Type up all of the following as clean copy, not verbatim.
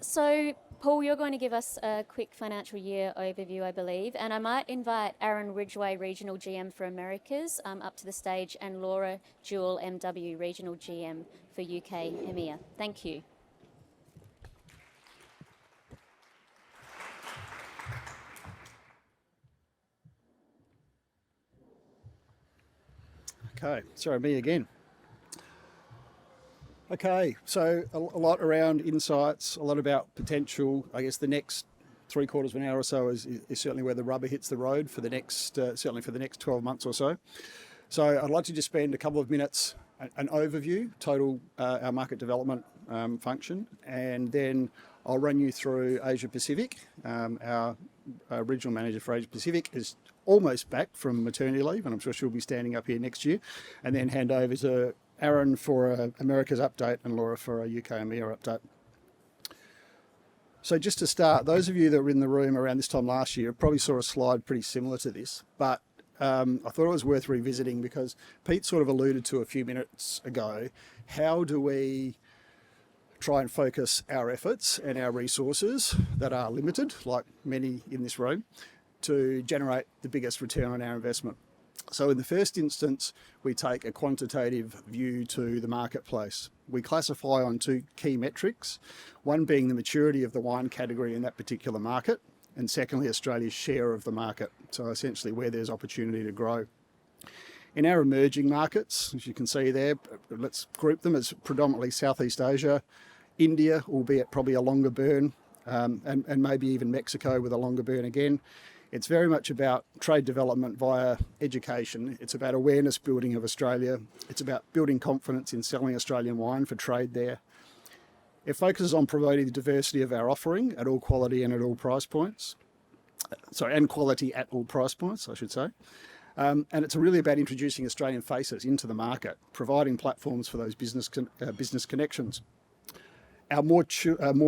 So, Paul, you're going to give us a quick financial year overview, I believe, and I might invite Aaron Ridgway, Regional GM for Americas, up to the stage, and Laura Jewell, MW, Regional GM for UK EMEA. Thank you. Okay, sorry, me again. Okay, so a lot around insights, a lot about potential. I guess the next 3/4 of an hour or so is certainly where the rubber hits the road for the next, certainly for the next 12 months or so. So I'd like to just spend a couple of minutes, an overview, total our market development function, and then I'll run you through Asia Pacific. Our regional manager for Asia Pacific is almost back from maternity leave, and I'm sure she'll be standing up here next year, and then hand over to Aaron for America's update and Laura for a UK EMEA update. So just to start, those of you that were in the room around this time last year probably saw a slide pretty similar to this, but I thought it was worth revisiting because Pete sort of alluded to a few minutes ago, how do we try and focus our efforts and our resources that are limited, like many in this room, to generate the biggest return on our investment. So in the first instance, we take a quantitative view to the marketplace. We classify on two key metrics, one being the maturity of the wine category in that particular market, and secondly, Australia's share of the market, so essentially where there's opportunity to grow. In our emerging markets, as you can see there, let's group them as predominantly Southeast Asia, India, albeit probably a longer burn, and maybe even Mexico with a longer burn again. It's very much about trade development via education. It's about awareness building of Australia. It's about building confidence in selling Australian wine for trade there. It focuses on promoting the diversity of our offering at all quality and at all price points. And quality at all price points, I should say. And it's really about introducing Australian faces into the market, providing platforms for those business connections. Our more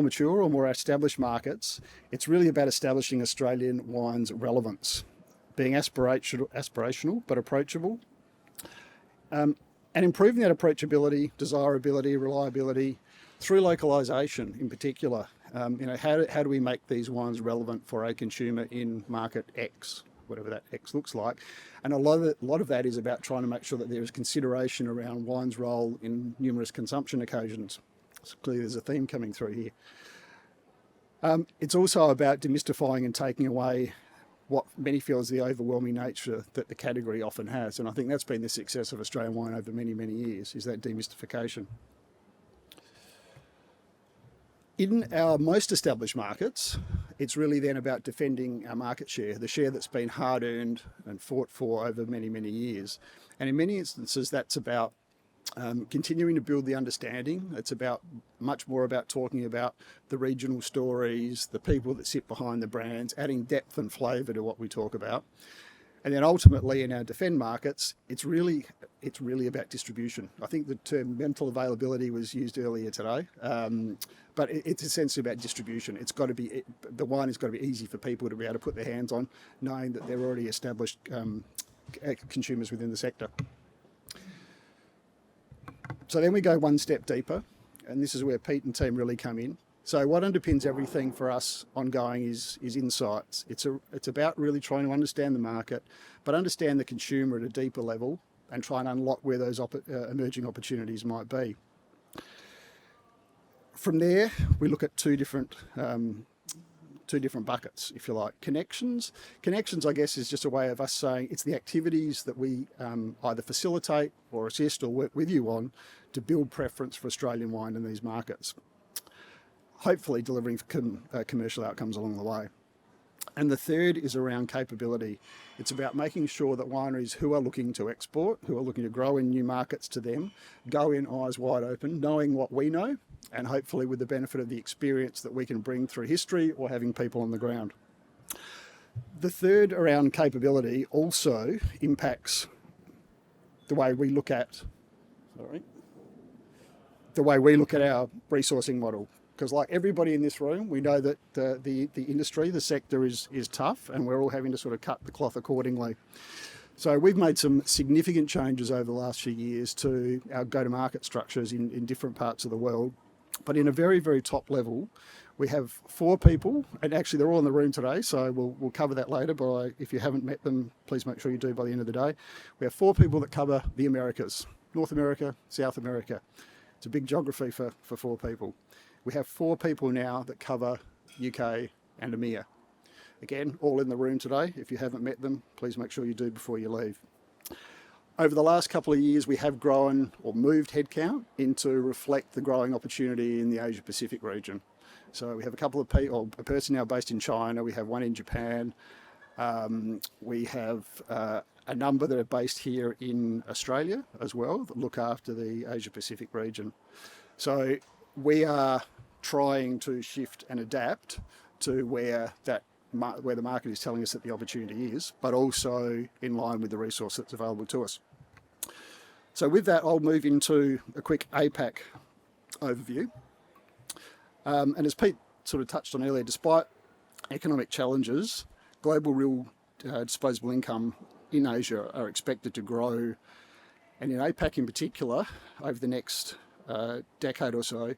mature or more established markets, it's really about establishing Australian wine's relevance, being aspirational but approachable, and improving that approachability, desirability, reliability through localisation in particular. How do we make these wines relevant for a consumer in market X, whatever that X looks like? And a lot of that is about trying to make sure that there is consideration around wine's role in numerous consumption occasions. So clearly there's a theme coming through here. It's also about demystifying and taking away what many feel is the overwhelming nature that the category often has. And I think that's been the success of Australian wine over many, many years, is that demystification. In our most established markets, it's really then about defending our market share, the share that's been hard earned and fought for over many, many years. And in many instances, that's about continuing to build the understanding. It's much more about talking about the regional stories, the people that sit behind the brands, adding depth and flavour to what we talk about. And then ultimately in our defend markets, it's really about distribution. I think the term mental availability was used earlier today, but it's essentially about distribution. The wine has got to be easy for people to be able to put their hands on, knowing that they're already established consumers within the sector. So then we go one step deeper, and this is where Pete and team really come in. So what underpins everything for us ongoing is insights. It's about really trying to understand the market, but understand the consumer at a deeper level and try and unlock where those emerging opportunities might be. From there, we look at two different buckets, if you like. Connections, I guess, is just a way of us saying it's the activities that we either facilitate or assist or work with you on to build preference for Australian wine in these markets, hopefully delivering commercial outcomes along the way. And the third is around capability. It's about making sure that wineries who are looking to export, who are looking to grow in new markets to them, go in eyes wide open, knowing what we know, and hopefully with the benefit of the experience that we can bring through history or having people on the ground. The third around capability also impacts the way we look at our resourcing model. Because like everybody in this room, we know that the industry, the sector is tough, and we're all having to sort of cut the cloth accordingly. So we've made some significant changes over the last few years to our go-to-market structures in different parts of the world. But in a very, very top level, We have 4 people, and actually they're all in the room today, so we'll cover that later, but if you haven't met them, please make sure you do by the end of the day. We have 4 people that cover the Americas, North America, South America. It's a big geography for 4 people. We have 4 people now that cover UK and EMEA. Again, all in the room today. If you haven't met them, please make sure you do before you leave. Over the last couple of years, we have grown or moved headcount to reflect the growing opportunity in the Asia Pacific region. So we have a couple of people, a person now based in China, we have one in Japan, we have a number that are based here in Australia as well that look after the Asia Pacific region. So we are trying to shift and adapt to where the market is telling us that the opportunity is, but also in line with the resource that's available to us. So with that, I'll move into a quick APAC overview. And as Pete sort of touched on earlier, despite economic challenges, global real disposable income in Asia are expected to grow, and in APAC in particular, over the next decade or so,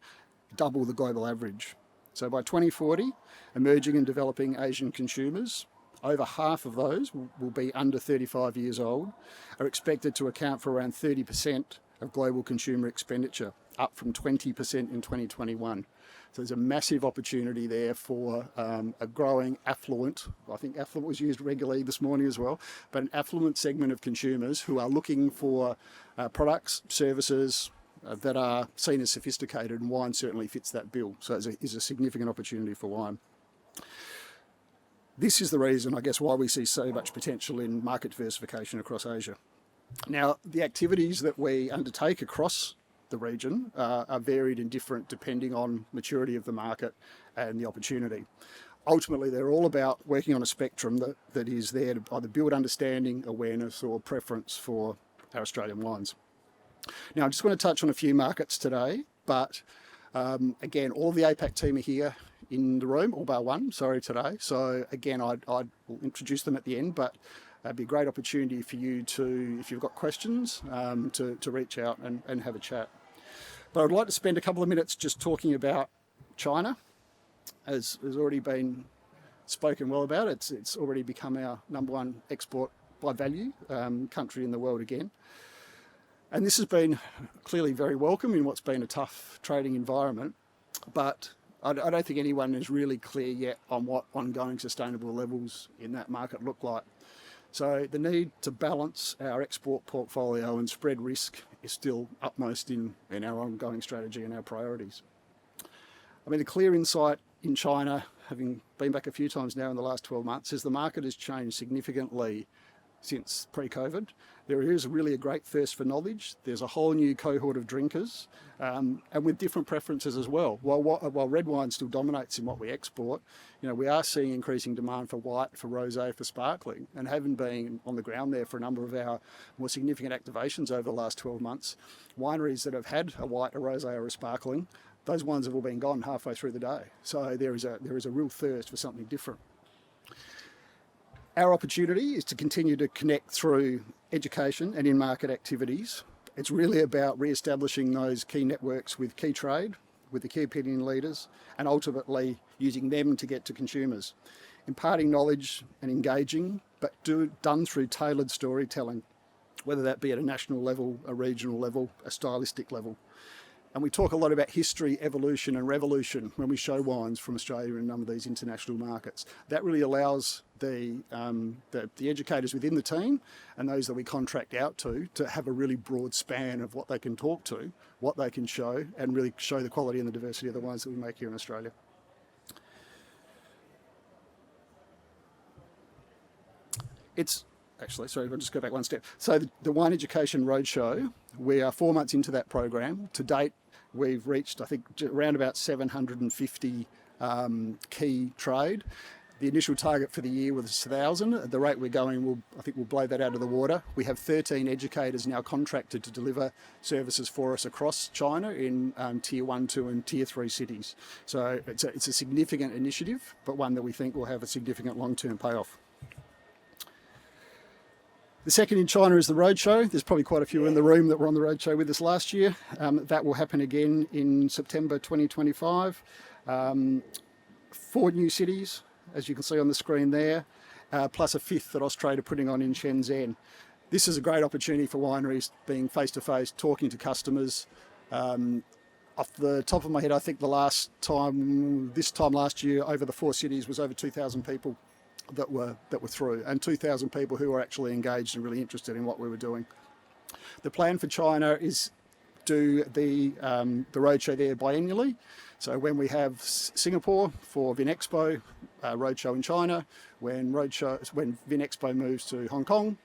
double the global average. So by 2040, emerging and developing Asian consumers, over half of those will be under 35 years old, are expected to account for around 30% of global consumer expenditure, up from 20% in 2021. So there's a massive opportunity there for a growing affluent, I think affluent was used regularly this morning as well, but an affluent segment of consumers who are looking for products, services that are seen as sophisticated, and wine certainly fits that bill. So it's a significant opportunity for wine. This is the reason, I guess, why we see so much potential in market diversification across Asia. Now, the activities that we undertake across the region are varied and different depending on maturity of the market and the opportunity. Ultimately, they're all about working on a spectrum that is there to either build understanding, awareness, or preference for our Australian wines. Now, I just want to touch on a few markets today, but again, all of the APAC team are here in the room, all bar one, today. So again, I'd introduce them at the end, but it'd be a great opportunity for you to, if you've got questions, to reach out and have a chat. But I'd like to spend a couple of minutes just talking about China, as has already been spoken well about. It's already become our #1 export by value country in the world again. And this has been clearly very welcome in what's been a tough trading environment, but I don't think anyone is really clear yet on what ongoing sustainable levels in that market look like. So the need to balance our export portfolio and spread risk is still upmost in our ongoing strategy and our priorities. I mean, the clear insight in China, having been back a few times now in the last 12 months, is the market has changed significantly since pre-COVID. There is really a great thirst for knowledge. There's a whole new cohort of drinkers, and with different preferences as well. While red wine still dominates in what we export, we are seeing increasing demand for white, for rosé, for sparkling, and having been on the ground there for a number of our more significant activations over the last 12 months, wineries that have had a white, a rosé, or a sparkling, those ones have all been gone halfway through the day. So there is a real thirst for something different. Our opportunity is to continue to connect through education and in-market activities. It's really about re-establishing those key networks with key trade, with the key opinion leaders, and ultimately using them to get to consumers. Imparting knowledge and engaging, but done through tailored storytelling, whether that be at a national level, a regional level, a stylistic level. And we talk a lot about history, evolution and revolution when we show wines from Australia in a number of these international markets. That really allows the educators within the team and those that we contract out to have a really broad span of what they can talk to, what they can show, and really show the quality and the diversity of the wines that we make here in Australia. I'll just go back one step. So the Wine Education Roadshow, we are 4 months into that program. To date, we've reached, I think, around about 750 key trade. The initial target for the year was 1,000. At the rate we're going, I think we'll blow that out of the water. We have 13 educators now contracted to deliver services for us across China in Tier 1, 2 and Tier 3 cities. So it's a significant initiative, but one that we think will have a significant long-term payoff. The second in China is the Roadshow. There's probably quite a few in the room that were on the Roadshow with us last year. That will happen again in September 2025. 4 new cities, as you can see on the screen there, plus a 5th that Austrade are putting on in Shenzhen. This is a great opportunity for wineries, being face-to-face, talking to customers. Off the top of my head, I think this time last year, over the 4 cities was over 2,000 people that were through, and 2,000 people who were actually engaged and really interested in what we were doing. The plan for China is do the roadshow there biennially. So when we have Singapore for Vinexpo, roadshow in China, when Vinexpo moves to Hong Kong,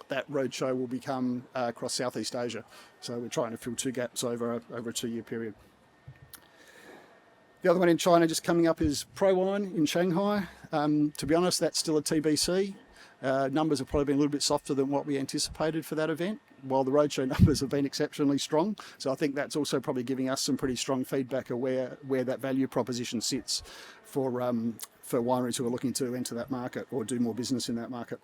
that roadshow will become across Southeast Asia. So we're trying to fill 2 gaps over a 2-year period. The other one in China just coming up is Pro Wine in Shanghai. To be honest, that's still a TBC. Numbers have probably been a little bit softer than what we anticipated for that event, while the roadshow numbers have been exceptionally strong. So I think that's also probably giving us some pretty strong feedback of where that value proposition sits for wineries who are looking to enter that market or do more business in that market.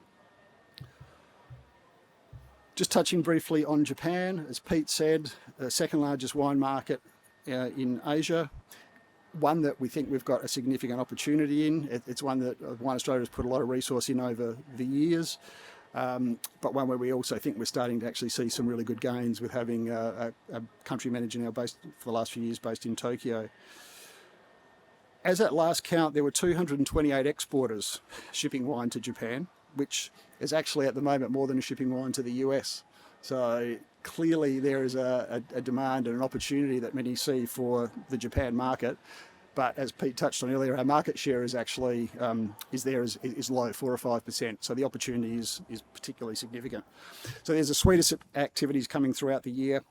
Just touching briefly on Japan, as Pete said, the second largest wine market in Asia. One that we think we've got a significant opportunity in. It's one that Wine Australia has put a lot of resource in over the years, but one where we also think we're starting to actually see some really good gains with having a country manager now based for the last few years based in Tokyo. As at last count, there were 228 exporters shipping wine to Japan, which is actually at the moment more than shipping wine to the US. So clearly there is a demand and an opportunity that many see for the Japan market. But as Pete touched on earlier, our market share is actually is low, 4 or 5%. So the opportunity is particularly significant. So there's a suite of activities coming throughout the year.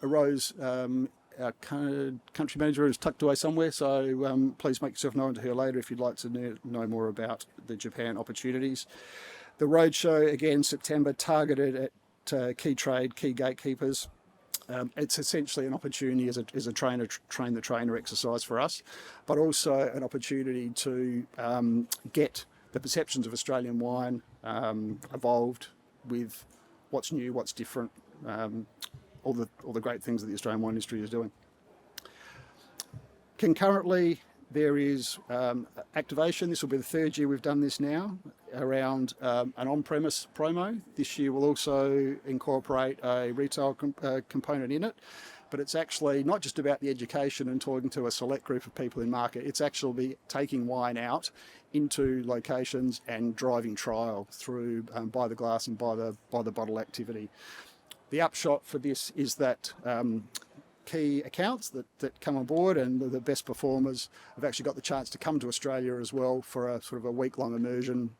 Rose, our country manager, is tucked away somewhere, so please make yourself known to her later if you'd like to know more about the Japan opportunities. The roadshow, again, September, targeted at key trade, key gatekeepers. It's essentially an opportunity as a train the trainer exercise for us, but also an opportunity to get the perceptions of Australian wine evolved with what's new, what's different, all the great things that the Australian wine industry is doing. Concurrently, there is activation. This will be the 3rd year we've done this now, around an on-premise promo. This year we'll also incorporate a retail component in it, but it's actually not just about the education and talking to a select group of people in market. It's actually taking wine out into locations and driving trial through by the glass and by the bottle activity. The upshot for this is that key accounts that come on board and the best performers have actually got the chance to come to Australia as well for a sort of a week-long immersion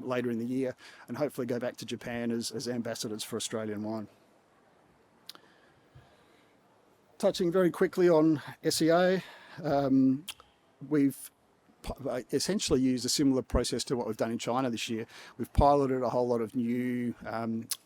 later in the year, and hopefully go back to Japan as ambassadors for Australian wine. Touching very quickly on SEA, we've essentially used a similar process to what we've done in China this year. We've piloted a whole lot of new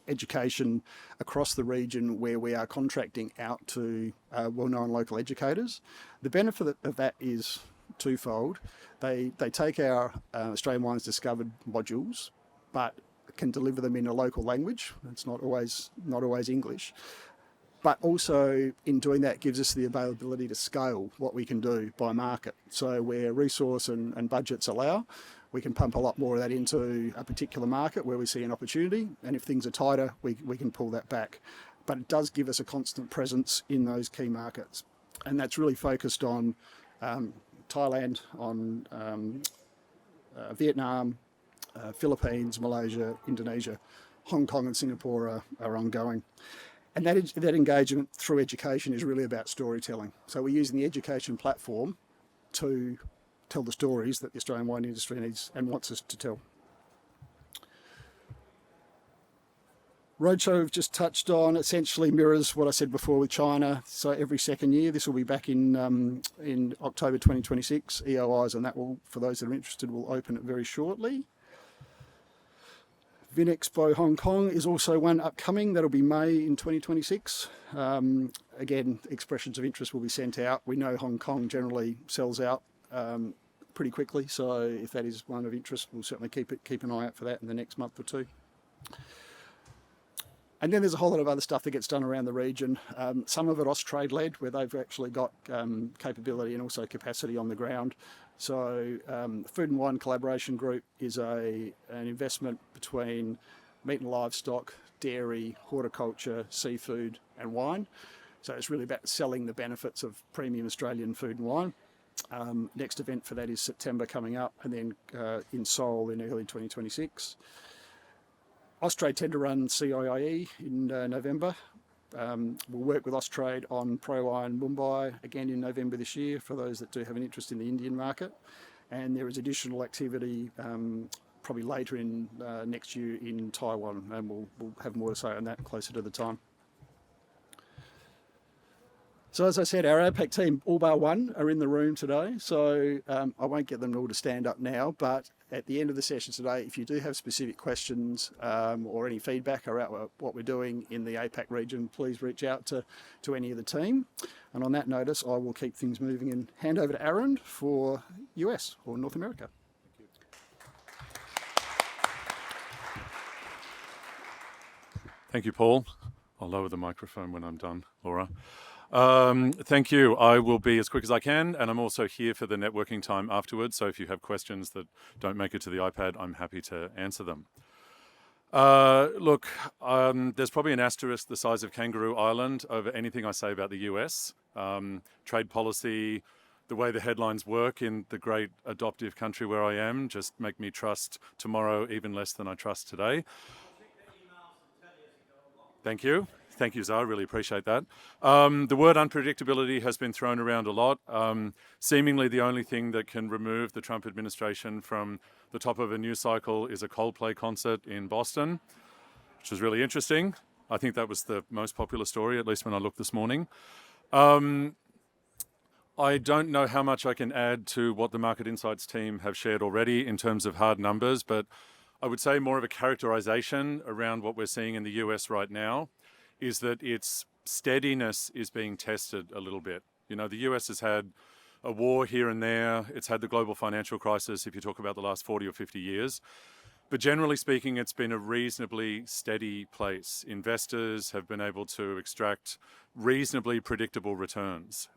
education across the region where we are contracting out to well-known local educators. The benefit of that is twofold. They take our Australian Wines Discovered modules, but can deliver them in a local language. It's not always English. But also, in doing that, gives us the availability to scale what we can do by market. So where resource and budgets allow, we can pump a lot more of that into a particular market where we see an opportunity. And if things are tighter, we can pull that back. But it does give us a constant presence in those key markets. And that's really focused on Thailand, on Vietnam, Philippines, Malaysia, Indonesia, Hong Kong and Singapore are ongoing. And that engagement through education is really about storytelling. So we're using the education platform to tell the stories that the Australian wine industry needs and wants us to tell. Roadshow we've just touched on essentially mirrors what I said before with China. So every second year, this will be back in October 2026. EOIs, and that will, for those that are interested, will open it very shortly. Vinexpo Hong Kong is also one upcoming. That'll be May in 2026. Again, expressions of interest will be sent out. We know Hong Kong generally sells out pretty quickly, so if that is one of interest, we'll certainly keep an eye out for that in the next month or two. And then there's a whole lot of other stuff that gets done around the region. Some of it Austrade-led, where they've actually got capability and also capacity on the ground. So Food and Wine Collaboration Group is an investment between meat and livestock, dairy, horticulture, seafood and wine. So it's really about selling the benefits of premium Australian food and wine. Next event for that is September coming up, and then in Seoul in early 2026. Austrade tend to run CIIE in November. We'll work with Austrade on Pro Wine Mumbai again in November this year for those that do have an interest in the Indian market. And there is additional activity probably later in next year in Taiwan, and we'll have more to say on that closer to the time. So as I said, our APAC team, all bar one, are in the room today. So I won't get them all to stand up now, but at the end of the session today, if you do have specific questions or any feedback about what we're doing in the APAC region, please reach out to any of the team. And on that notice, I will keep things moving and hand over to Aaron for US or North America. Thank you, Paul. I'll lower the microphone when I'm done, Laura. Thank you. I will be as quick as I can, and I'm also here for the networking time afterwards, so if you have questions that don't make it to the iPad, I'm happy to answer them. Look, there's probably an asterisk the size of Kangaroo Island over anything I say about the US. Trade policy, the way the headlines work in the great adoptive country where I am, just make me trust tomorrow even less than I trust today. Thank you. Thank you, Zara. Really appreciate that. The word unpredictability has been thrown around a lot. Seemingly the only thing that can remove the Trump administration from the top of a news cycle is a Coldplay concert in Boston, which was really interesting. I think that was the most popular story, at least when I looked this morning. I don't know how much I can add to what the Market Insights team have shared already in terms of hard numbers, but I would say more of a characterization around what we're seeing in the US right now is that its steadiness is being tested a little bit. You know, the US has had a war here and there. It's had the global financial crisis, if you talk about the last 40 or 50 years. But generally speaking, it's been a reasonably steady place. Investors have been able to extract reasonably predictable returns.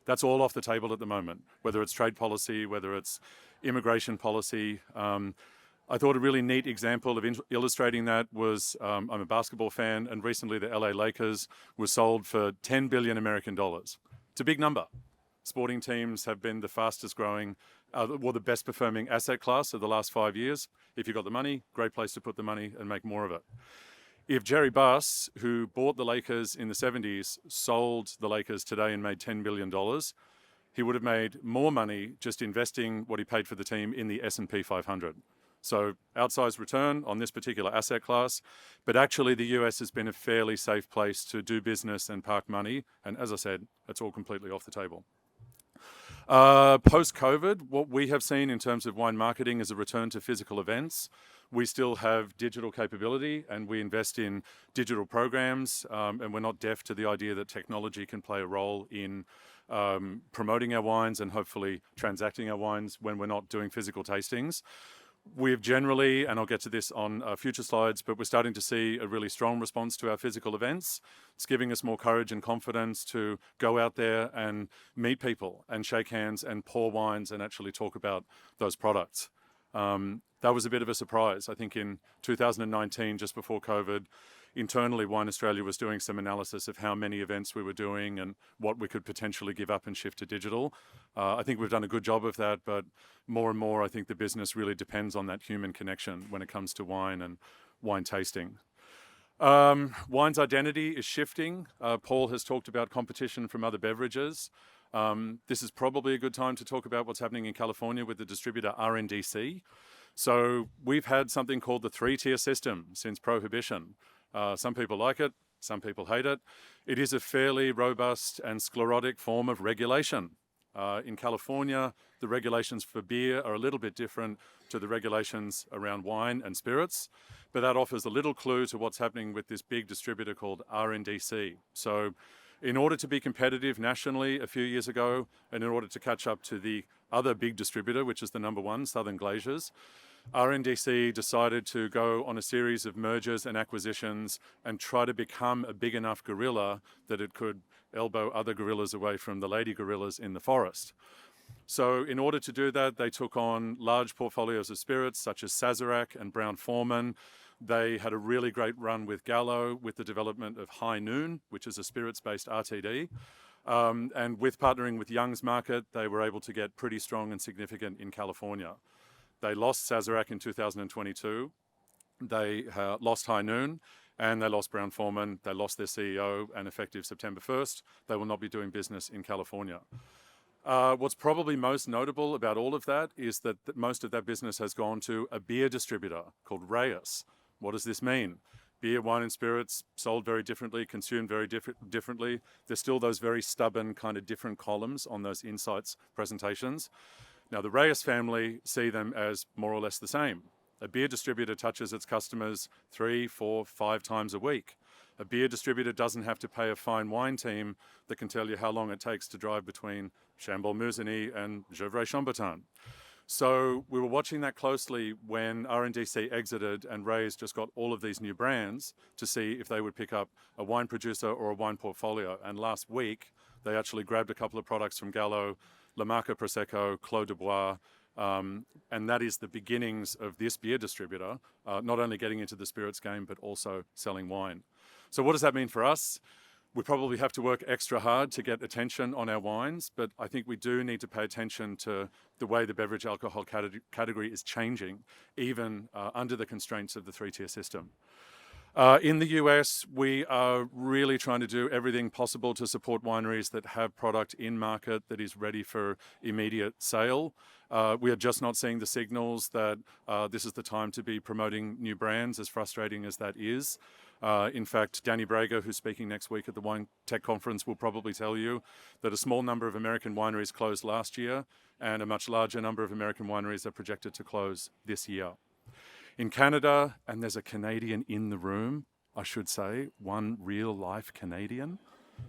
That's all off the table at the moment, whether it's trade policy, whether it's immigration policy. I thought a really neat example of illustrating that was, I'm a basketball fan, and recently the LA Lakers was sold for $10 billion American dollars. It's a big number. Sporting teams have been the fastest growing, or the best performing asset class of the last 5 years. If you've got the money, great place to put the money and make more of it. If Jerry Buss, who bought the Lakers in the 70s, sold the Lakers today and made $10 billion, he would have made more money just investing what he paid for the team in the S&P 500. So outsized return on this particular asset class, but actually the US has been a fairly safe place to do business and park money. And as I said, it's all completely off the table. Post-COVID, what we have seen in terms of wine marketing is a return to physical events. We still have digital capability and we invest in digital programs, and we're not deaf to the idea that technology can play a role in promoting our wines and hopefully transacting our wines when we're not doing physical tastings. We've generally, and I'll get to this on future slides, but we're starting to see a really strong response to our physical events. It's giving us more courage and confidence to go out there and meet people and shake hands and pour wines and actually talk about those products. That was a bit of a surprise. I think in 2019, just before COVID, internally Wine Australia was doing some analysis of how many events we were doing and what we could potentially give up and shift to digital. I think we've done a good job of that, but more and more I think the business really depends on that human connection when it comes to wine and wine tasting. Wine's identity is shifting. Paul has talked about competition from other beverages. This is probably a good time to talk about what's happening in California with the distributor RNDC. So we've had something called the three-tier system since Prohibition. Some people like it, some people hate it. It is a fairly robust and sclerotic form of regulation. In California, the regulations for beer are a little bit different to the regulations around wine and spirits, but that offers a little clue to what's happening with this big distributor called RNDC. So in order to be competitive nationally a few years ago, and in order to catch up to the other big distributor, which is the number one, Southern Glazers, RNDC decided to go on a series of mergers and acquisitions and try to become a big enough gorilla that it could elbow other gorillas away from the lady gorillas in the forest. So in order to do that, they took on large portfolios of spirits such as Sazerac and Brown-Forman. They had a really great run with Gallo with the development of High Noon, which is a spirits-based RTD. And with partnering with Young's Market, they were able to get pretty strong and significant in California. They lost Sazerac in 2022. They lost High Noon, and they lost Brown-Forman. They lost their CEO, and effective September 1st, they will not be doing business in California. What's probably most notable about all of that is that most of that business has gone to a beer distributor called Reyes. What does this mean? Beer, wine and spirits sold very differently, consumed very differently. There's still those very stubborn kind of different columns on those insights presentations. Now the Reyes family see them as more or less the same. A beer distributor touches its customers 3, 4, 5 times a week. A beer distributor doesn't have to pay a fine wine team that can tell you how long it takes to drive between Chambord-Musigny and Gevrey-Chambertin. So we were watching that closely when RNDC exited and Reyes just got all of these new brands to see if they would pick up a wine producer or a wine portfolio. And last week, they actually grabbed a couple of products from Gallo, La Marca Prosecco, Clos de Bois, and that is the beginnings of this beer distributor, not only getting into the spirits game, but also selling wine. So what does that mean for us? We probably have to work extra hard to get attention on our wines, but I think we do need to pay attention to the way the beverage alcohol category is changing, even under the constraints of the 3-tier system. In the US, we are really trying to do everything possible to support wineries that have product in market that is ready for immediate sale. We are just not seeing the signals that this is the time to be promoting new brands, as frustrating as that is. In fact, Danny Brager, who's speaking next week at the Wine Tech Conference, will probably tell you that a small number of American wineries closed last year and a much larger number of American wineries are projected to close this year. In Canada, and there's a Canadian in the room, I should say, one real-life Canadian.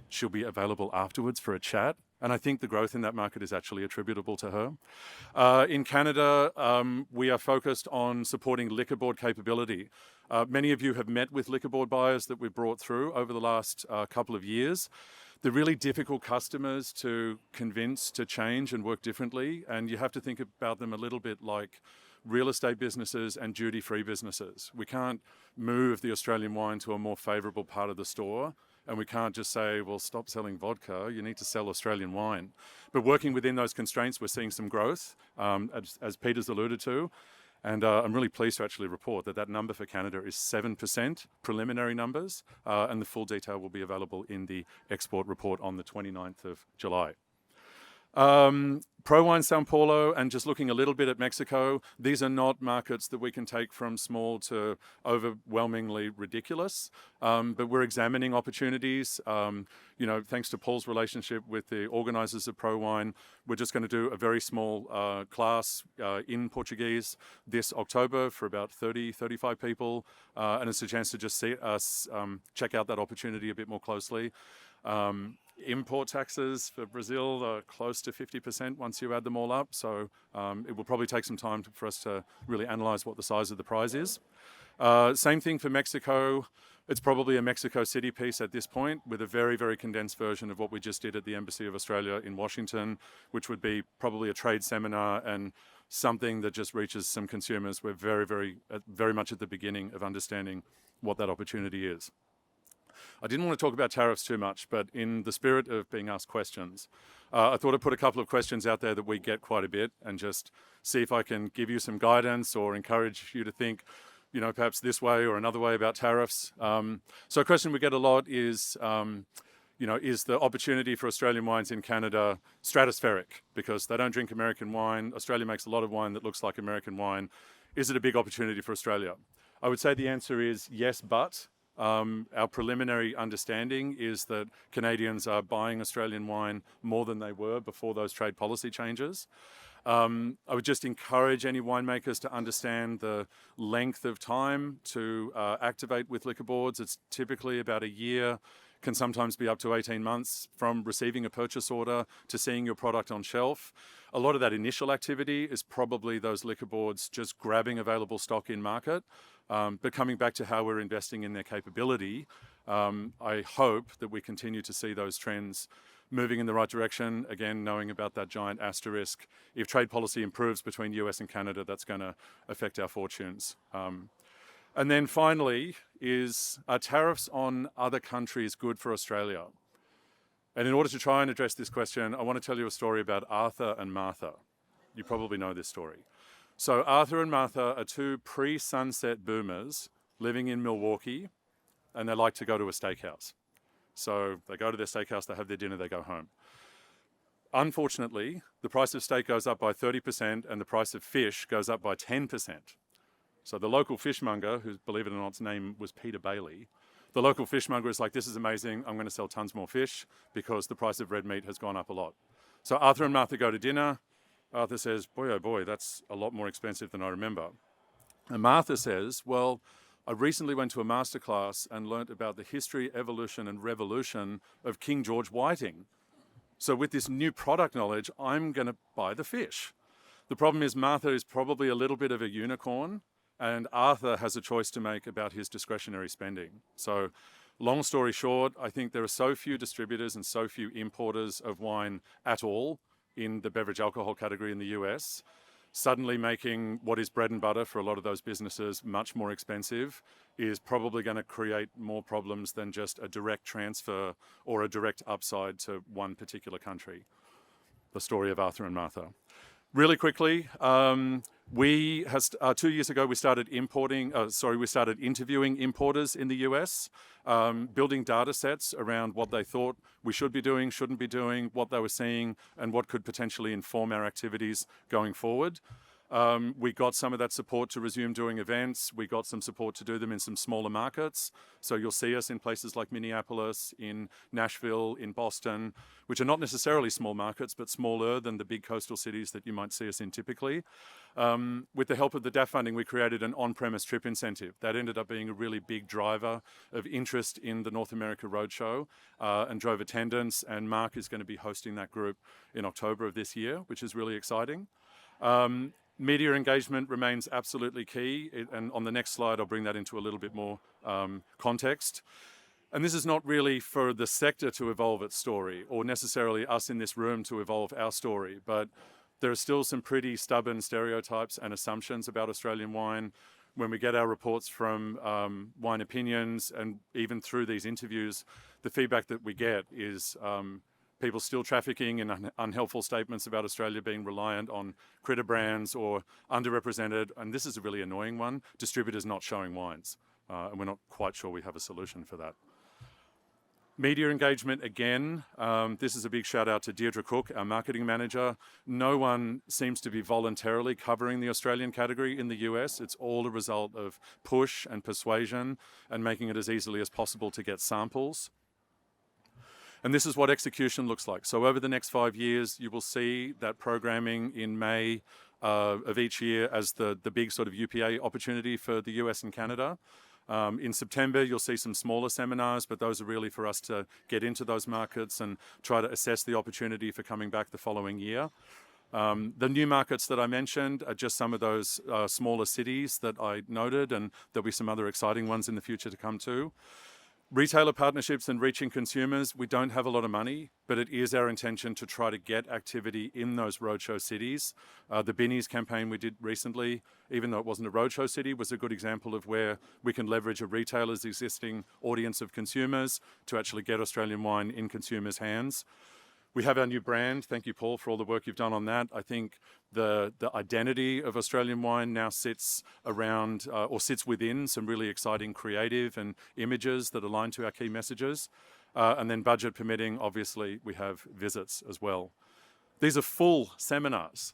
She'll be available afterwards for a chat. And I think the growth in that market is actually attributable to her. In Canada, we are focused on supporting liquor board capability. Many of you have met with liquor board buyers that we've brought through over the last couple of years. They're really difficult customers to convince to change and work differently. And you have to think about them a little bit like real estate businesses and duty-free businesses. We can't move the Australian wine to a more favourable part of the store, and we can't just say, well, stop selling vodka, you need to sell Australian wine. But working within those constraints, we're seeing some growth, as Peter's alluded to, and I'm really pleased to actually report that that number for Canada is 7%, preliminary numbers, and the full detail will be available in the export report on the 29th of July. Pro Wine Sao Paulo, and just looking a little bit at Mexico, these are not markets that we can take from small to overwhelmingly ridiculous, but we're examining opportunities. Thanks to Paul's relationship with the organisers of Pro Wine, we're just going to do a very small class in Portuguese this October for about 35 people, and it's a chance to just see us check out that opportunity a bit more closely. Import taxes for Brazil are close to 50% once you add them all up, so it will probably take some time for us to really analyse what the size of the prize is. Same thing for Mexico. It's probably a Mexico City piece at this point, with a very, very condensed version of what we just did at the Embassy of Australia in Washington, which would be probably a trade seminar and something that just reaches some consumers. We're very much at the beginning of understanding what that opportunity is. I didn't want to talk about tariffs too much, but in the spirit of being asked questions, I thought I'd put a couple of questions out there that we get quite a bit and just see if I can give you some guidance or encourage you to think, perhaps this way or another way about tariffs. So a question we get a lot is, is the opportunity for Australian wines in Canada stratospheric? Because they don't drink American wine. Australia makes a lot of wine that looks like American wine. Is it a big opportunity for Australia? I would say the answer is yes, but. Our preliminary understanding is that Canadians are buying Australian wine more than they were before those trade policy changes. I would just encourage any winemakers to understand the length of time to activate with liquor boards. It's typically about a year. can sometimes be up to 18 months from receiving a purchase order to seeing your product on shelf. A lot of that initial activity is probably those liquor boards just grabbing available stock in market. But coming back to how we're investing in their capability, I hope that we continue to see those trends moving in the right direction. Again, knowing about that giant asterisk. If trade policy improves between US and Canada, that's going to affect our fortunes. And then finally are tariffs on other countries good for Australia? And in order to try and address this question, I want to tell you a story about Arthur and Martha. You probably know this story. So Arthur and Martha are two pre-sunset boomers living in Milwaukee, and they like to go to a steakhouse. So they go to their steakhouse, they have their dinner, they go home. Unfortunately, the price of steak goes up by 30% and the price of fish goes up by 10%. So the local fishmonger, who, believe it or not, his name was Peter Bailey, the local fishmonger is like, this is amazing, I'm going to sell tons more fish because the price of red meat has gone up a lot. So Arthur and Martha go to dinner. Arthur says, boy, oh boy, that's a lot more expensive than I remember. And Martha says, well, I recently went to a masterclass and learnt about the history, evolution and revolution of King George whiting. So with this new product knowledge, I'm going to buy the fish. The problem is Martha is probably a little bit of a unicorn, and Arthur has a choice to make about his discretionary spending. So long story short, I think there are so few distributors and so few importers of wine at all in the beverage alcohol category in the US. Suddenly making what is bread and butter for a lot of those businesses much more expensive is probably going to create more problems than just a direct transfer or a direct upside to one particular country. The story of Arthur and Martha. Really quickly, 2 years ago we started interviewing importers in the US, building data sets around what they thought we should be doing, shouldn't be doing, what they were seeing, and what could potentially inform our activities going forward. We got some of that support to resume doing events. We got some support to do them in some smaller markets. So you'll see us in places like Minneapolis, in Nashville, in Boston, which are not necessarily small markets, but smaller than the big coastal cities that you might see us in typically. With the help of the DAF funding, we created an on-premise trip incentive. That ended up being a really big driver of interest in the North America Roadshow and drove attendance. And Mark is going to be hosting that group in October of this year, which is really exciting. Media engagement remains absolutely key, and on the next slide I'll bring that into a little bit more context. And this is not really for the sector to evolve its story, or necessarily us in this room to evolve our story, but there are still some pretty stubborn stereotypes and assumptions about Australian wine. When we get our reports from Wine Opinions, and even through these interviews, the feedback that we get is people still trafficking in unhelpful statements about Australia being reliant on critter brands or underrepresented, and this is a really annoying one, distributors not showing wines, and we're not quite sure we have a solution for that. Media engagement, again, this is a big shout out to Deirdre Cook, our marketing manager. No one seems to be voluntarily covering the Australian category in the US. It's all a result of push and persuasion and making it as easily as possible to get samples. And this is what execution looks like. So over the next 5 years, you will see that programming in May of each year as the big sort of UPA opportunity for the US and Canada. In September, you'll see some smaller seminars, but those are really for us to get into those markets and try to assess the opportunity for coming back the following year. The new markets that I mentioned are just some of those smaller cities that I noted, and there'll be some other exciting ones in the future to come too. Retailer partnerships and reaching consumers, we don't have a lot of money, but it is our intention to try to get activity in those roadshow cities. The Binnies campaign we did recently, even though it wasn't a roadshow city, was a good example of where we can leverage a retailer's existing audience of consumers to actually get Australian wine in consumers' hands. We have our new brand. Thank you, Paul, for all the work you've done on that. I think the identity of Australian wine now sits around or sits within some really exciting creative and images that align to our key messages. And then budget permitting, obviously, we have visits as well. These are full seminars,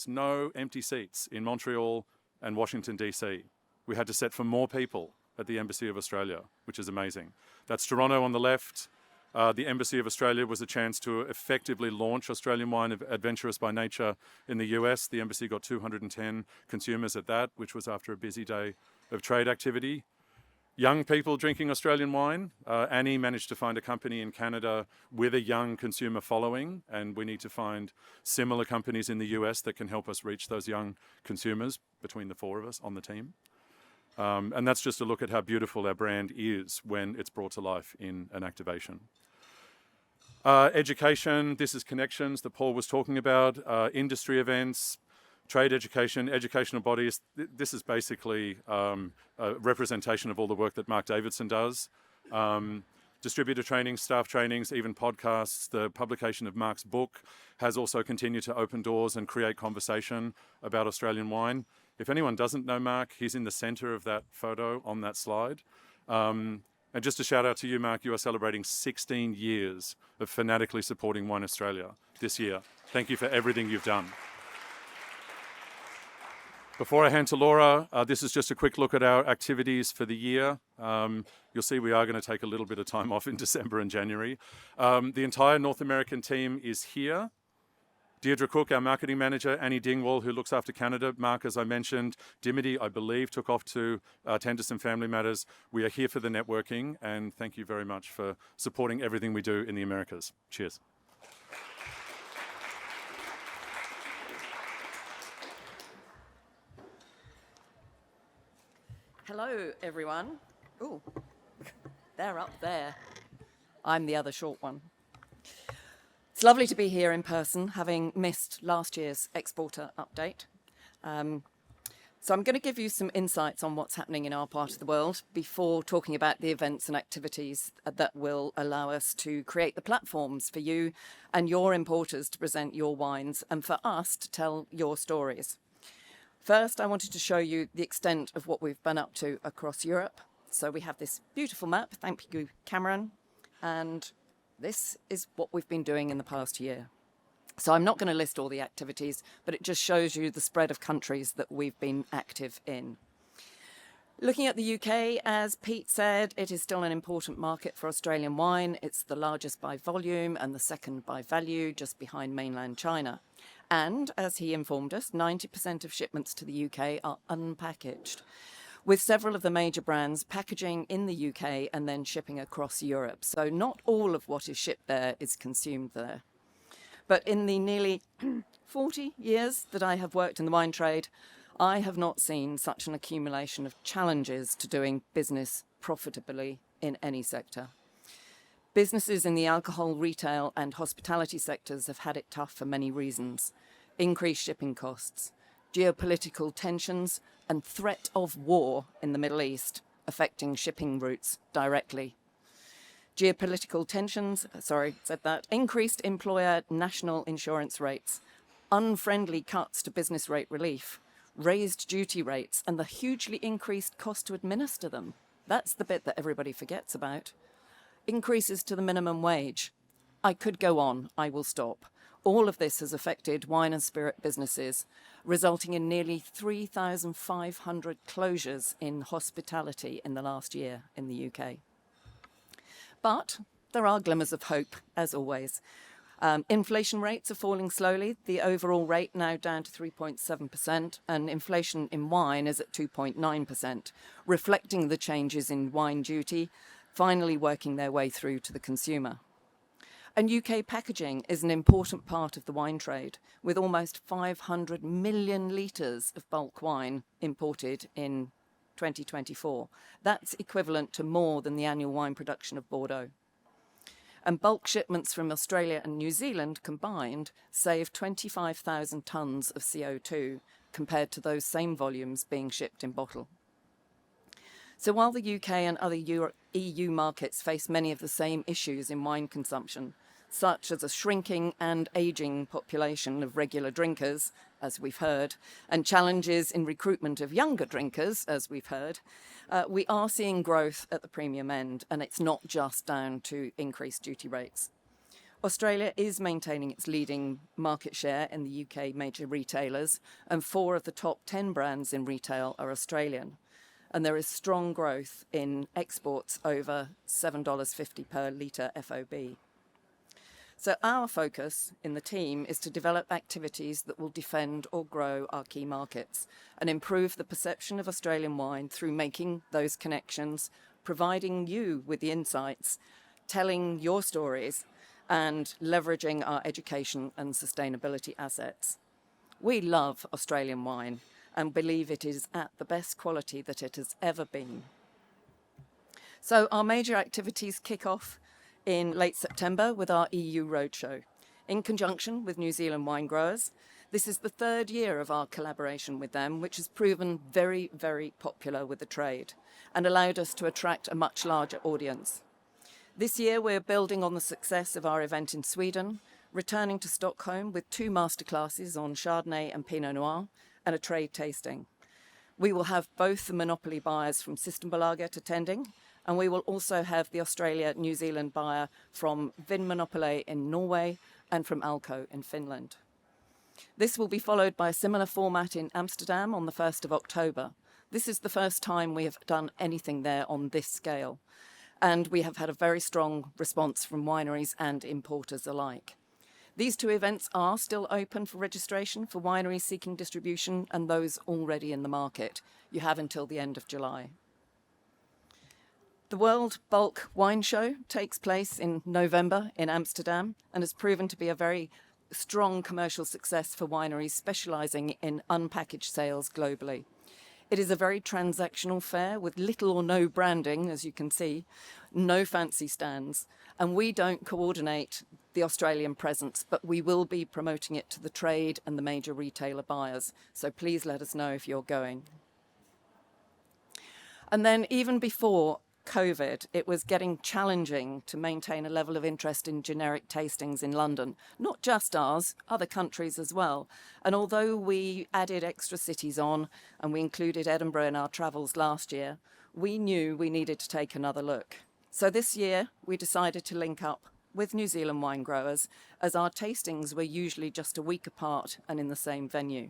no empty seats in Montreal and Washington, DC. We had to set for more people at the Embassy of Australia, which is amazing. That's Toronto on the left. The Embassy of Australia was a chance to effectively launch Australian wine adventurous by nature in the US. The Embassy got 210 consumers at that, which was after a busy day of trade activity. Young people drinking Australian wine. Annie managed to find a company in Canada with a young consumer following, and we need to find similar companies in the US that can help us reach those young consumers between the four of us on the team. And that's just a look at how beautiful our brand is when it's brought to life in an activation. Education, this is connections that Paul was talking about, industry events, trade education, educational bodies. This is basically a representation of all the work that Mark Davidson does. Distributor trainings, staff trainings, even podcasts. The publication of Mark's book has also continued to open doors and create conversation about Australian wine. If anyone doesn't know Mark, he's in the centre of that photo on that slide. And just a shout out to you, Mark, you are celebrating 16 years of fanatically supporting Wine Australia this year. Thank you for everything you've done. Before I hand to Laura, this is just a quick look at our activities for the year. You'll see we are going to take a little bit of time off in December and January. The entire North American team is here. Deirdre Cook, our marketing manager, Annie Dingwall, who looks after Canada, Mark, as I mentioned, Dimity, I believe, took off to tend to some family matters. We are here for the networking, and thank you very much for supporting everything we do in the Americas. Cheers. Hello, everyone. Ooh, they're up there. I'm the other short one. It's lovely to be here in person, having missed last year's exporter update. So I'm going to give you some insights on what's happening in our part of the world before talking about the events and activities that will allow us to create the platforms for you and your importers to present your wines and for us to tell your stories. First, I wanted to show you the extent of what we've been up to across Europe. So we have this beautiful map, thank you, Cameron, and this is what we've been doing in the past year. So I'm not going to list all the activities, but it just shows you the spread of countries that we've been active in. Looking at the UK, as Pete said, it is still an important market for Australian wine. It's the largest by volume and the second by value, just behind mainland China. And, as he informed us, 90% of shipments to the UK are unpackaged, with several of the major brands packaging in the UK and then shipping across Europe. So not all of what is shipped there is consumed there. But in the nearly 40 years that I have worked in the wine trade, I have not seen such an accumulation of challenges to doing business profitably in any sector. Businesses in the alcohol, retail and hospitality sectors have had it tough for many reasons. Increased shipping costs, geopolitical tensions and threat of war in the Middle East affecting shipping routes directly. Geopolitical tensions, increased employer national insurance rates, unfriendly cuts to business rate relief, raised duty rates and the hugely increased cost to administer them. That's the bit that everybody forgets about. Increases to the minimum wage. I could go on, I will stop. All of this has affected wine and spirit businesses, resulting in nearly 3,500 closures in hospitality in the last year in the UK. But there are glimmers of hope, as always. Inflation rates are falling slowly, the overall rate now down to 3.7%, and inflation in wine is at 2.9%, reflecting the changes in wine duty, finally working their way through to the consumer. And UK packaging is an important part of the wine trade, with almost 500 million litres of bulk wine imported in 2024. That's equivalent to more than the annual wine production of Bordeaux. And bulk shipments from Australia and New Zealand combined save 25,000 tonnes of CO2 compared to those same volumes being shipped in bottle. So while the UK and other EU markets face many of the same issues in wine consumption, such as a shrinking and ageing population of regular drinkers, as we've heard, and challenges in recruitment of younger drinkers, as we've heard, we are seeing growth at the premium end, and it's not just down to increased duty rates. Australia is maintaining its leading market share in the UK major retailers, and 4 of the top 10 brands in retail are Australian. And there is strong growth in exports over $7.50 per litre FOB. So our focus in the team is to develop activities that will defend or grow our key markets and improve the perception of Australian wine through making those connections, providing you with the insights, telling your stories, and leveraging our education and sustainability assets. We love Australian wine and believe it is at the best quality that it has ever been. So our major activities kick off in late September with our EU Roadshow. In conjunction with New Zealand wine growers, this is the third year of our collaboration with them, which has proven very, very popular with the trade and allowed us to attract a much larger audience. This year, we're building on the success of our event in Sweden, returning to Stockholm with 2 masterclasses on Chardonnay and Pinot Noir and a trade tasting. We will have both the monopoly buyers from Systembolaget attending, and we will also have the Australia-New Zealand buyer from Vinmonopolet in Norway and from Alko in Finland. This will be followed by a similar format in Amsterdam on the 1st of October. This is the first time we have done anything there on this scale, and we have had a very strong response from wineries and importers alike. These 2 events are still open for registration for wineries seeking distribution and those already in the market. You have until the end of July. The World Bulk Wine Show takes place in November in Amsterdam and has proven to be a very strong commercial success for wineries specialising in unpackaged sales globally. It is a very transactional fair with little or no branding, as you can see, no fancy stands, and we don't coordinate the Australian presence, but we will be promoting it to the trade and the major retailer buyers, so please let us know if you're going. And then even before COVID, it was getting challenging to maintain a level of interest in generic tastings in London, not just ours, other countries as well. And although we added extra cities on and we included Edinburgh in our travels last year, we knew we needed to take another look. So this year we decided to link up with New Zealand wine growers, as our tastings were usually just a week apart and in the same venue.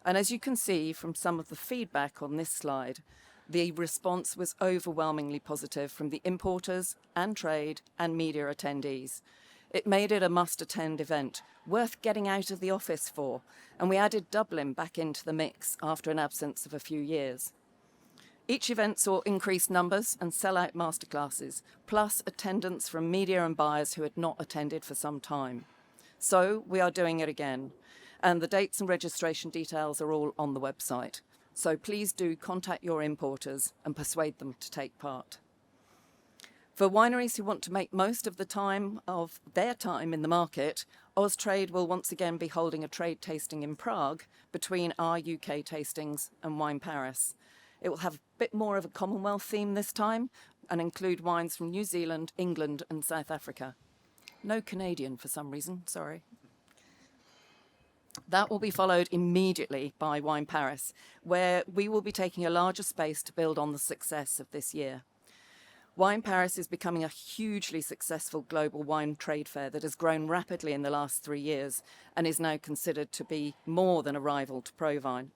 And as you can see from some of the feedback on this slide, the response was overwhelmingly positive from the importers and trade and media attendees. It made it a must-attend event, worth getting out of the office for, and we added Dublin back into the mix after an absence of a few years. Each event saw increased numbers and sell-out masterclasses, plus attendance from media and buyers who had not attended for some time. So we are doing it again, and the dates and registration details are all on the website. So please do contact your importers and persuade them to take part. For wineries who want to make most of the time of their time in the market, Austrade will once again be holding a trade tasting in Prague between our UK tastings and Wine Paris. It will have a bit more of a Commonwealth theme this time and include wines from New Zealand, England and South Africa. No Canadian for some reason, sorry. That will be followed immediately by Wine Paris, where we will be taking a larger space to build on the success of this year. Wine Paris is becoming a hugely successful global wine trade fair that has grown rapidly in the last 3 years and is now considered to be more than a rival to Provine.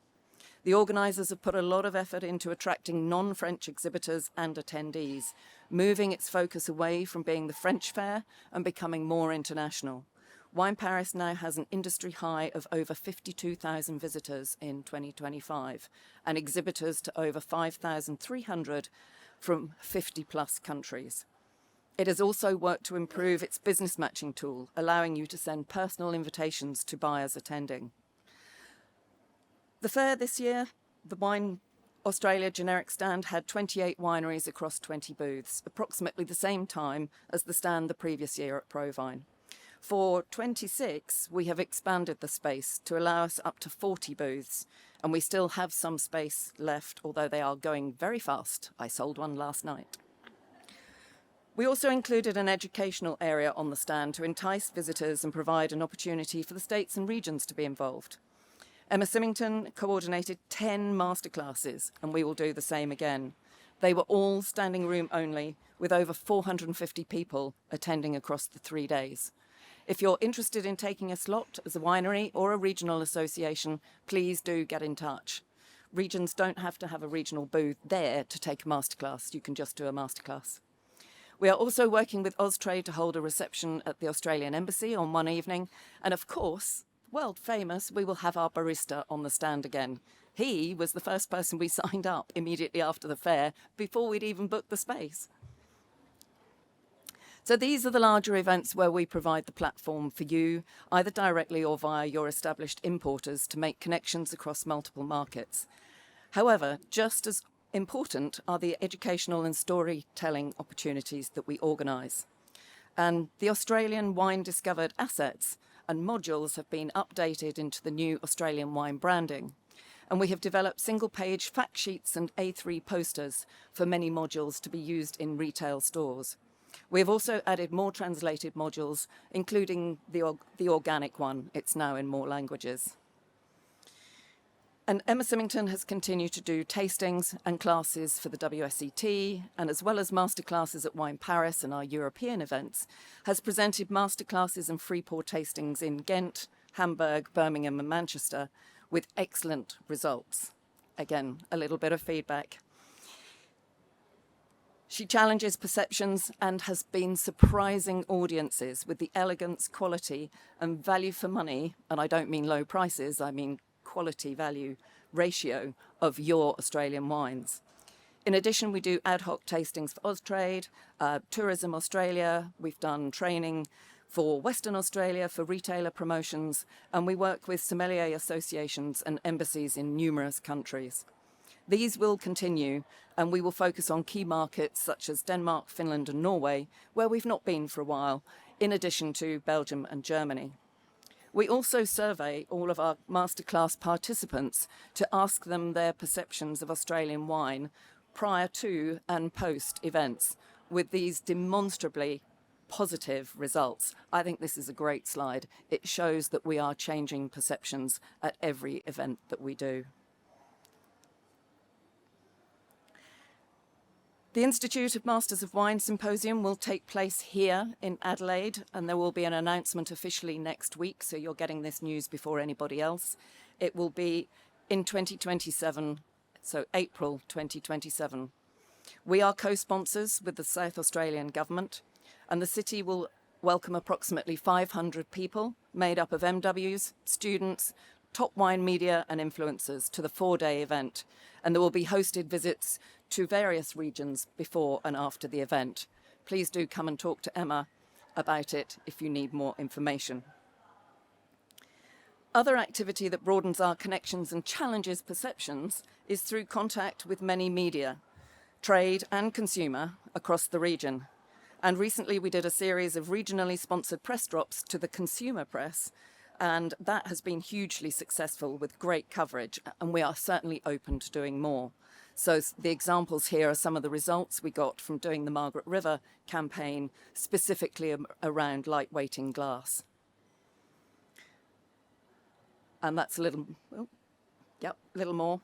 The organisers have put a lot of effort into attracting non-French exhibitors and attendees, moving its focus away from being the French fair and becoming more international. Wine Paris now has an industry high of over 52,000 visitors in 2025 and exhibitors to over 5,300 from 50 plus countries. It has also worked to improve its business matching tool, allowing you to send personal invitations to buyers attending. The fair this year, the Wine Australia generic stand had 28 wineries across 20 booths, approximately the same time as the stand the previous year at Provine. For 26, we have expanded the space to allow us up to 40 booths, and we still have some space left, although they are going very fast. I sold one last night. We also included an educational area on the stand to entice visitors and provide an opportunity for the states and regions to be involved. Emma Symington coordinated 10 masterclasses, and we will do the same again. They were all standing room only, with over 450 people attending across the 3 days. If you're interested in taking a slot as a winery or a regional association, please do get in touch. Regions don't have to have a regional booth there to take a masterclass. You can just do a masterclass. We are also working with Austrade to hold a reception at the Australian Embassy on one evening. And of course, world famous, we will have our barista on the stand again. He was the first person we signed up immediately after the fair, before we'd even booked the space. So these are the larger events where we provide the platform for you, either directly or via your established importers, to make connections across multiple markets. However, just as important are the educational and storytelling opportunities that we organise. And the Australian Wine Discovered assets and modules have been updated into the new Australian wine branding. And we have developed single-page fact sheets and A3 posters for many modules to be used in retail stores. We have also added more translated modules, including the organic one. It's now in more languages. And Emma Symington has continued to do tastings and classes for the WSET, and as well as masterclasses at Wine Paris and our European events, has presented masterclasses and free pour tastings in Ghent, Hamburg, Birmingham and Manchester, with excellent results. Again, a little bit of feedback. She challenges perceptions and has been surprising audiences with the elegance, quality and value for money, and I don't mean low prices, I mean quality value ratio of your Australian wines. In addition, we do ad hoc tastings for Austrade, Tourism Australia, we've done training for Western Australia for retailer promotions, and we work with sommelier associations and embassies in numerous countries. These will continue, and we will focus on key markets such as Denmark, Finland and Norway, where we've not been for a while, in addition to Belgium and Germany. We also survey all of our masterclass participants to ask them their perceptions of Australian wine prior to and post events, with these demonstrably positive results. I think this is a great slide. It shows that we are changing perceptions at every event that we do. The Institute of Masters of Wine Symposium will take place here in Adelaide, and there will be an announcement officially next week, so you're getting this news before anybody else. It will be in 2027, so April 2027. We are co-sponsors with the South Australian Government, and the city will welcome approximately 500 people made up of MWs, students, top wine media and influencers to the 4-day event, and there will be hosted visits to various regions before and after the event. Please do come and talk to Emma about it if you need more information. Other activity that broadens our connections and challenges perceptions is through contact with many media, trade and consumer across the region. And recently we did a series of regionally sponsored press drops to the consumer press, and that has been hugely successful with great coverage, and we are certainly open to doing more. So the examples here are some of the results we got from doing the Margaret River campaign, specifically around lightweighting glass. And that's a little, little more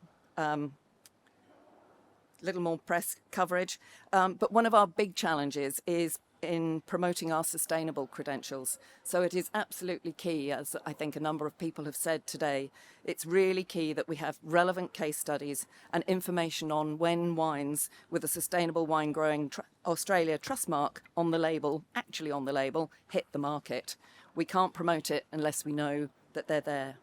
press coverage. But one of our big challenges is in promoting our sustainable credentials. So it is absolutely key, as I think a number of people have said today, it's really key that we have relevant case studies and information on when wines with a Sustainable Wine Growing Australia trust mark on the label, actually on the label, hit the market. We can't promote it unless we know that they're there.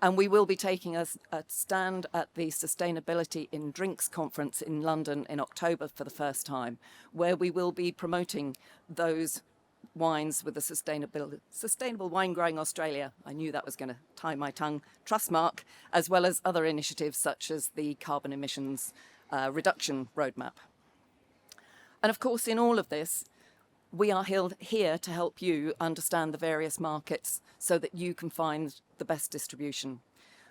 And we will be taking a stand at the Sustainability in Drinks conference in London in October for the first time, where we will be promoting those wines with the Sustainable Wine Growing Australia, I knew that was going to tie my tongue, trust mark, as well as other initiatives such as the carbon emissions reduction roadmap. And of course, in all of this, we are here to help you understand the various markets so that you can find the best distribution.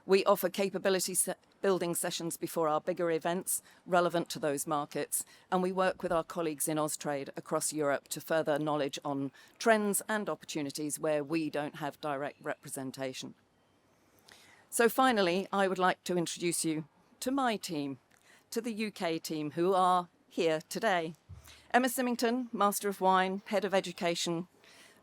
We offer capability building sessions before our bigger events relevant to those markets, and we work with our colleagues in Austrade across Europe to further knowledge on trends and opportunities where we don't have direct representation. So finally, I would like to introduce you to my team, to the UK team who are here today. Emma Symington, Master of Wine, Head of Education.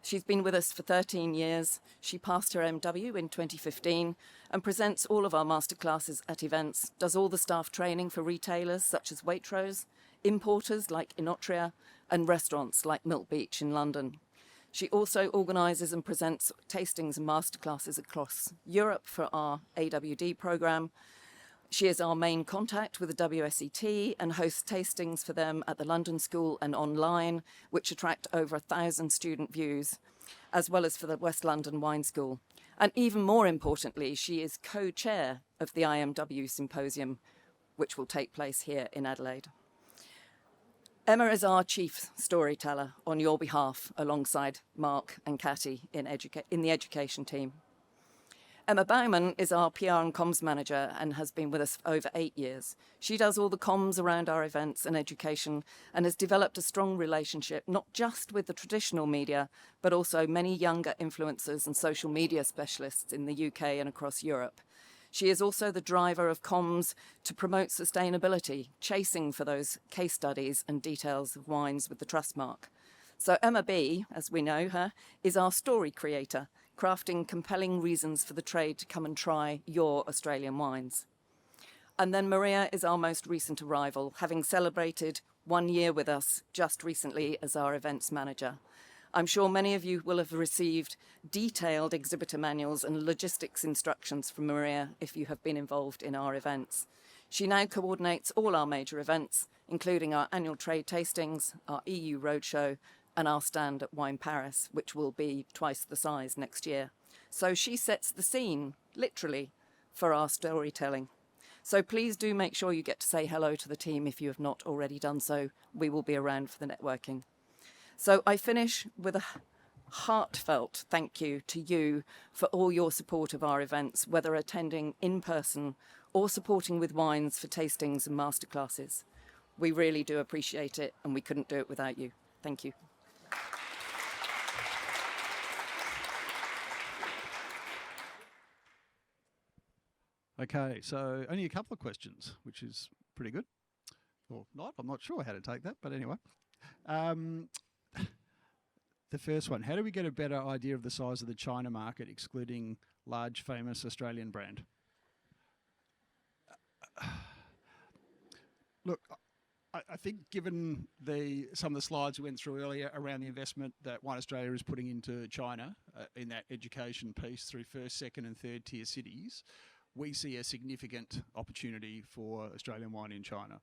She's been with us for 13 years. She passed her MW in 2015 and presents all of our masterclasses at events, does all the staff training for retailers such as Waitrose, importers like Inotria, and restaurants like Milk Beach in London. She also organises and presents tastings and masterclasses across Europe for our AWD programme. She is our main contact with the WSET and hosts tastings for them at the London School and online, which attract over 1,000 student views, as well as for the West London Wine School. And even more importantly, she is co-chair of the IMW Symposium, which will take place here in Adelaide. Emma is our chief storyteller on your behalf, alongside Mark and Catty in the education team. Emma Bauman is our PR and comms manager and has been with us for over 8 years. She does all the comms around our events and education and has developed a strong relationship, not just with the traditional media, but also many younger influencers and social media specialists in the UK and across Europe. She is also the driver of comms to promote sustainability, chasing for those case studies and details of wines with the trust mark. So Emma B, as we know her, is our story creator, crafting compelling reasons for the trade to come and try your Australian wines. And then Maria is our most recent arrival, having celebrated 1 year with us just recently as our events manager. I'm sure many of you will have received detailed exhibitor manuals and logistics instructions from Maria if you have been involved in our events. She now coordinates all our major events, including our annual trade tastings, our EU roadshow, and our stand at Wine Paris, which will be twice the size next year. So she sets the scene, literally, for our storytelling. So please do make sure you get to say hello to the team if you have not already done so. We will be around for the networking. So I finish with a heartfelt thank you to you for all your support of our events, whether attending in person or supporting with wines for tastings and masterclasses. We really do appreciate it, and we couldn't do it without you. Thank you. Okay, so only a couple of questions, which is pretty good. Or not, I'm not sure how to take that, but anyway. The first one, how do we get a better idea of the size of the China market, excluding large, famous Australian brand? Look, I think given some of the slides we went through earlier around the investment that Wine Australia is putting into China in that education piece through first, second and third tier cities, we see a significant opportunity for Australian wine in China.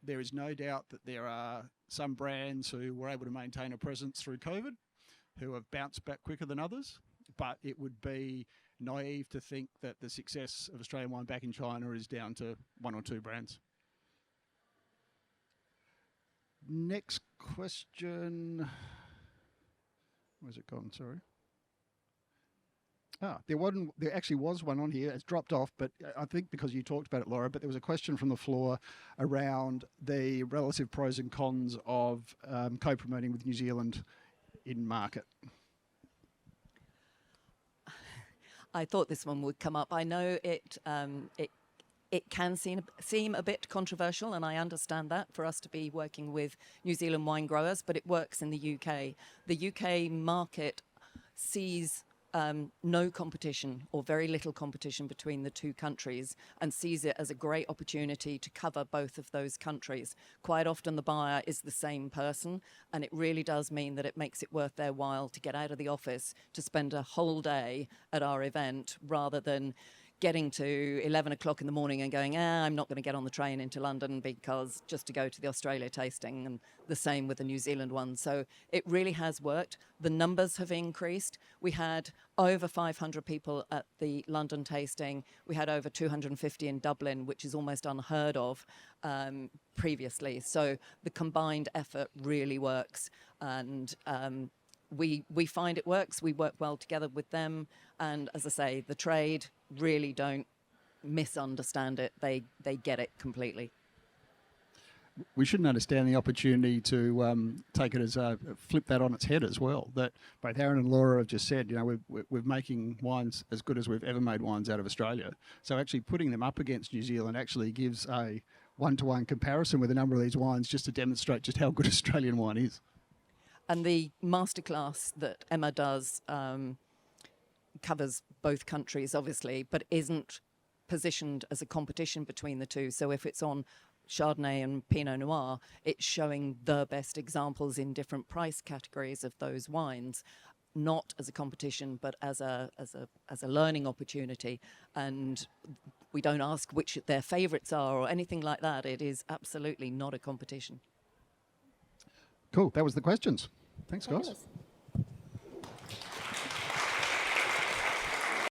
There is no doubt that there are some brands who were able to maintain a presence through COVID, who have bounced back quicker than others, but it would be naive to think that the success of Australian wine back in China is down to one or two brands. Next question. Where's it gone? Sorry. There actually was one on here. It's dropped off, but I think because you talked about it, Laura, but there was a question from the floor around the relative pros and cons of co-promoting with New Zealand in market. I thought this one would come up. I know it can seem a bit controversial, and I understand that, for us to be working with New Zealand wine growers, but it works in the UK. The UK market sees no competition or very little competition between the two countries, and sees it as a great opportunity to cover both of those countries. Quite often the buyer is the same person, and it really does mean that it makes it worth their while to get out of the office to spend a whole day at our event, rather than getting to 11 o'clock in the morning and going, I'm not going to get on the train into London because just to go to the Australia tasting, and the same with the New Zealand one. So it really has worked. The numbers have increased. We had over 500 people at the London tasting. We had over 250 in Dublin, which is almost unheard of previously. So the combined effort really works, and we find it works. We work well together with them, and as I say, the trade really don't misunderstand it. They get it completely. We shouldn't understand the opportunity to take it as flip that on its head as well. That both Aaron and Laura have just said, we're making wines as good as we've ever made wines out of Australia. So actually putting them up against New Zealand actually gives a one-to-one comparison with a number of these wines, just to demonstrate just how good Australian wine is. And the masterclass that Emma does covers both countries, obviously, but isn't positioned as a competition between the two. So if it's on Chardonnay and Pinot Noir, it's showing the best examples in different price categories of those wines, not as a competition, but as a learning opportunity. And we don't ask which their favourites are or anything like that. It is absolutely not a competition. Cool. That was the questions. Thanks, guys. Fabulous.